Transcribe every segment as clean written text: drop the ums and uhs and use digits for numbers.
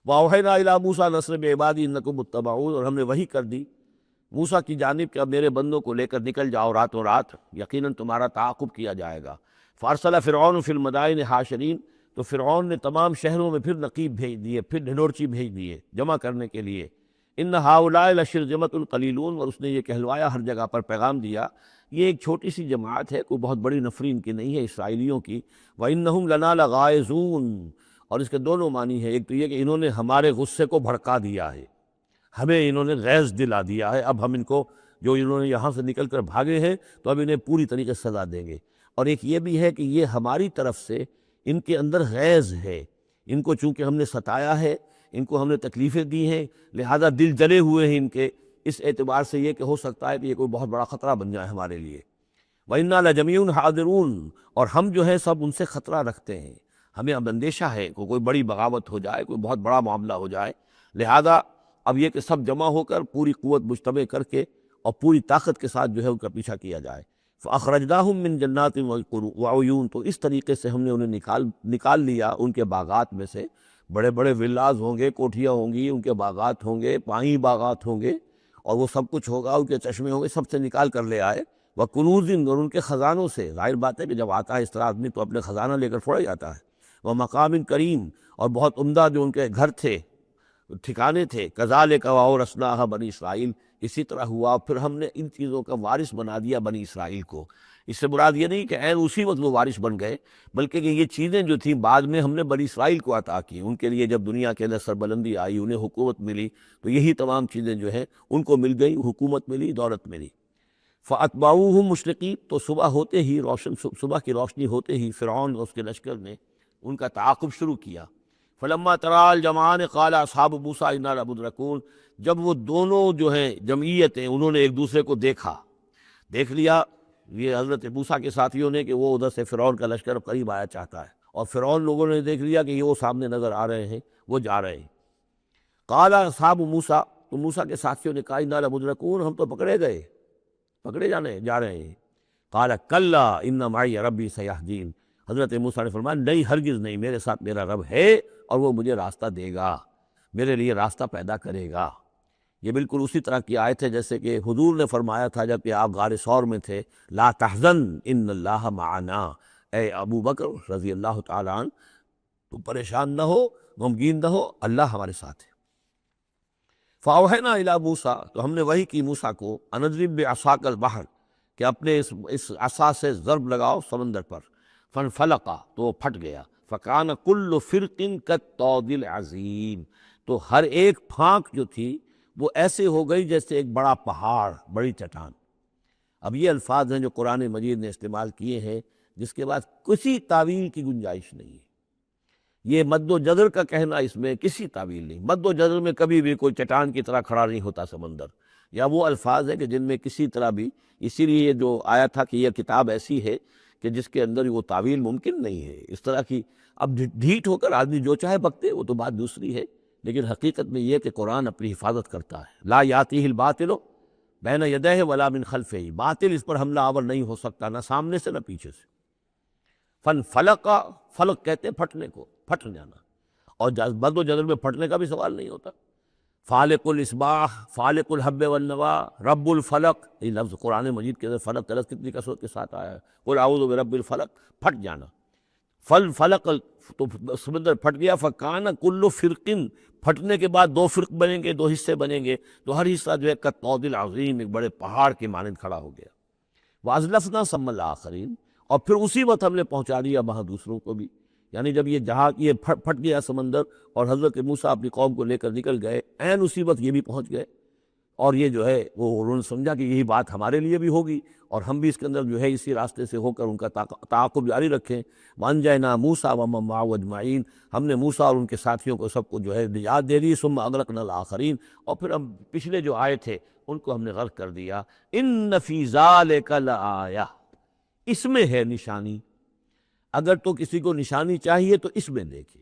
وَأَوْحَيْنَا إِلَىٰ مُوسَىٰ نَصْرِ بِعِبَادِي إِنَّكُمْ مُتَّبَعُونَ، اور ہم نے وحی کر دی موسیٰ کی جانب کہ اب میرے بندوں کو لے کر نکل جاؤ راتوں رات، یقیناً تمہارا تعاقب کیا جائے گا۔ فَأَرْسَلَ فِرْعَوْنُ فِي الْمَدَائِنِ حَاشِرِينَ، تو فرعون نے تمام شہروں میں پھر نقیب بھیج دیے، پھر ڈھنڈورچی بھیج دیے جمع کرنے کے لیے۔ إِنَّ هَٰؤُلَاءِ لَشِرْذِمَةٌ قَلِيلُونَ، اور اس نے یہ کہلوایا، ہر جگہ پر پیغام دیا، یہ ایک چھوٹی سی جماعت ہے، کوئی بہت بڑی نفری ان کی نہیں ہے اسرائیلیوں کی۔ وَإِنَّهُمْ لَنَا لَغَائِظُونَ، اور اس کے دونوں معنی ہیں، ایک تو یہ کہ انہوں نے ہمارے غصے کو بھڑکا دیا ہے، ہمیں انہوں نے غیظ دلا دیا ہے، اب ہم ان کو جو انہوں نے یہاں سے نکل کر بھاگے ہیں تو اب انہیں پوری طریقے سے سزا دیں گے۔ اور ایک یہ بھی ہے کہ یہ ہماری طرف سے ان کے اندر غیظ ہے، ان کو چونکہ ہم نے ستایا ہے، ان کو ہم نے تکلیفیں دی ہیں، لہذا دل جلے ہوئے ہیں ان کے، اس اعتبار سے یہ کہ ہو سکتا ہے کہ یہ کوئی بہت بڑا خطرہ بن جائے ہمارے لیے۔ وَإِنَّا لَجَمِيعٌ حَاذِرُونَ، اور ہم جو ہے سب ان سے خطرہ رکھتے ہیں، ہمیں اب اندیشہ ہے کہ کوئی بڑی بغاوت ہو جائے، کوئی بہت بڑا معاملہ ہو جائے، لہذا اب یہ کہ سب جمع ہو کر پوری قوت مجتمع کر کے اور پوری طاقت کے ساتھ جو ہے ان کا پیچھا کیا جائے۔ فَأَخْرَجْنَاهُم مِّن جَنَّاتٍ وَعُيُونٍ، تو اس طریقے سے ہم نے انہیں نکال لیا ان کے باغات میں سے، بڑے بڑے ولاز ہوں گے، کوٹھیاں ہوں گی، ان کے باغات ہوں گے، پائیں باغات ہوں گے، اور وہ سب کچھ ہوگا، ان کے چشمے ہوں گے، سب سے نکال کر لے آئے۔ وَكُنُوزٍ، اور ان کے خزانوں سے، ظاہر بات ہے کہ جب آتا ہے اس طرح آدمی تو اپنے خزانہ لے کر تھوڑا جاتا ہے۔ وَمَقَامٍ کریم، اور بہت عمدہ جو ان کے گھر تھے، ٹھکانے تھے۔ کذالک وَأَوْرَثْنَاهَا بنی اسرائیل، اسی طرح ہوا پھر ہم نے ان چیزوں کا وارث بنا دیا بنی اسرائیل کو۔ اس سے مراد یہ نہیں کہ عین اسی وقت وہ وارث بن گئے، بلکہ کہ یہ چیزیں جو تھیں بعد میں ہم نے بنی اسرائیل کو عطا کی، ان کے لیے جب دنیا کے اندر سربلندی آئی، انہیں حکومت ملی، تو یہی تمام چیزیں جو ہیں ان کو مل گئی، حکومت ملی، دولت ملی۔ فَأَتْبَعُوهُم مُشْرِقِينَ، تو صبح ہوتے ہی صبح کی روشنی ہوتے ہی فرعون اور اس کے لشکر نے ان کا تعاقب شروع کیا۔ فلما تراءى الجمعان قال اصحاب موسیٰ انا لمدرکون، جب وہ دونوں جو ہیں جمعیتیں انہوں نے ایک دوسرے کو دیکھ لیا، یہ حضرت موسیٰ کے ساتھیوں نے کہ وہ ادھر سے فرعون کا لشکر قریب آیا چاہتا ہے، اور فرعون لوگوں نے دیکھ لیا کہ یہ وہ سامنے نظر آ رہے ہیں، وہ جا رہے ہیں۔ قال اصحاب موسیٰ، تو موسیٰ کے ساتھیوں نے کہا انا لمدرکون، ہم تو پکڑے جا رہے ہیں۔ قال کلا ان معی ربی سیہدین، حضرت موسیٰ نے فرمایا نہیں، ہرگز نہیں، میرے ساتھ میرا رب ہے اور وہ مجھے راستہ دے گا، میرے لیے راستہ پیدا کرے گا۔ یہ بالکل اسی طرح کی آیت ہے جیسے کہ حضور نے فرمایا تھا جب کہ آپ غار ثور میں تھے، لا تحزن ان اللہ معنا، اے ابو بکر رضی اللہ تعالیٰ عنہ، تم پریشان نہ ہو، غمگین نہ ہو، اللہ ہمارے ساتھ ہے۔ فَأَوْحَيْنَا إِلَىٰ مُوسَىٰ، تو ہم نے وحی کی موسیٰ کو، أَنِ اضْرِب بِعَصَاكَ الْبَحْرَ، کہ اپنے اس عصا سے ضرب لگاؤ سمندر پر۔ فَانْفَلَقَ، تو وہ پھٹ گیا۔ فَكَانَ كُلُّ فِرْقٍ كَالطَّوْدِ الْعَظِيمِ، تو ہر ایک پھانک جو تھی وہ ایسے ہو گئی جیسے ایک بڑا پہاڑ، بڑی چٹان۔ اب یہ الفاظ ہیں جو قرآن مجید نے استعمال کیے ہیں، جس کے بعد کسی تعویل کی گنجائش نہیں ہے۔ یہ مد و جزر کا کہنا، اس میں کسی تعویل نہیں، مد و جزر میں کبھی بھی کوئی چٹان کی طرح کھڑا نہیں ہوتا سمندر، یا وہ الفاظ ہیں کہ جن میں کسی طرح بھی، اسی لیے یہ جو آیا تھا کہ یہ کتاب ایسی ہے کہ جس کے اندر وہ تعویل ممکن نہیں ہے اس طرح کی۔ اب ڈھیٹ ہو کر آدمی جو چاہے بکتے، وہ تو بات دوسری ہے، لیکن حقیقت میں یہ کہ قرآن اپنی حفاظت کرتا ہے۔ لا یاتیہ الباطل بین یدیہ ولا من خلفہ، باطل اس پر حملہ آور نہیں ہو سکتا، نہ سامنے سے نہ پیچھے سے۔ فَانْفَلَقَ، فلق کہتے ہیں پھٹنے کو، پھٹ جانا، اور مد و جزر میں پھٹنے کا بھی سوال نہیں ہوتا۔ فالق الاصباح، فالق الحب والنوا، رب الفلق، یہ لفظ قرآن مجید کے اندر فلق کا لفظ کتنی کثرت کے ساتھ آیا ہے، قل اعوذ برب الفلق، پھٹ جانا۔ فلق، تو سمندر پھٹ گیا۔ فکان کل فرقن، پھٹنے کے بعد دو فرق بنیں گے، دو حصے بنیں گے، تو ہر حصہ جو ہے کالطود العظیم، ایک بڑے پہاڑ کے مانند کھڑا ہو گیا۔ وازلفنا ثم الاخرین، اور پھر اسی وقت ہم نے پہنچا دیا وہاں دوسروں کو بھی، یعنی جب یہ جہاز یہ پھٹ گیا سمندر اور حضرت موسیٰ اپنی قوم کو لے کر نکل گئے، عین اسی وقت یہ بھی پہنچ گئے، اور یہ جو ہے وہ انہوں نے سمجھا کہ یہی بات ہمارے لیے بھی ہوگی، اور ہم بھی اس کے اندر جو ہے اسی راستے سے ہو کر ان کا تعاقب جاری رکھیں۔ وَأَنْجَيْنَا مُوسَىٰ وَمَن مَّعَهُ أَجْمَعِينَ، ہم نے موسیٰ اور ان کے ساتھیوں کو سب کو جو ہے نجات دے دی۔ ثُمَّ أَغْرَقْنَا الْآخَرِينَ، اور پھر ہم پچھلے جو آئے تھے ان کو ہم نے غرق کر دیا۔ إِنَّ فِي ذَلِكَ لَآیَةً، اس میں ہے نشانی، اگر تو کسی کو نشانی چاہیے تو اس میں دیکھے،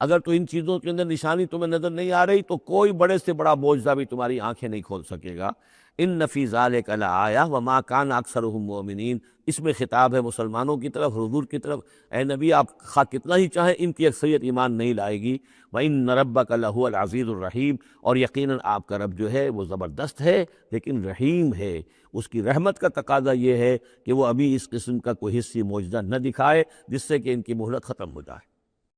اگر تو ان چیزوں کے اندر نشانی تمہیں نظر نہیں آ رہی تو کوئی بڑے سے بڑا معجزہ بھی تمہاری آنکھیں نہیں کھول سکے گا۔ ان فی ذالک لآیہ وما کان اکثرهم مؤمنین، اس میں خطاب ہے مسلمانوں کی طرف، حضور کی طرف، اے نبی آپ خواہ کتنا ہی چاہیں ان کی اکثریت ایمان نہیں لائے گی، وَإِنَّ رَبَّكَ لَهُوَ الْعَزِيزُ الرَّحِيمُ، اور یقیناً آپ کا رب جو ہے وہ زبردست ہے لیکن رحیم ہے، اس کی رحمت کا تقاضا یہ ہے کہ وہ ابھی اس قسم کا کوئی حصی معجزہ نہ دکھائے جس سے کہ ان کی مہلت ختم ہو جائے۔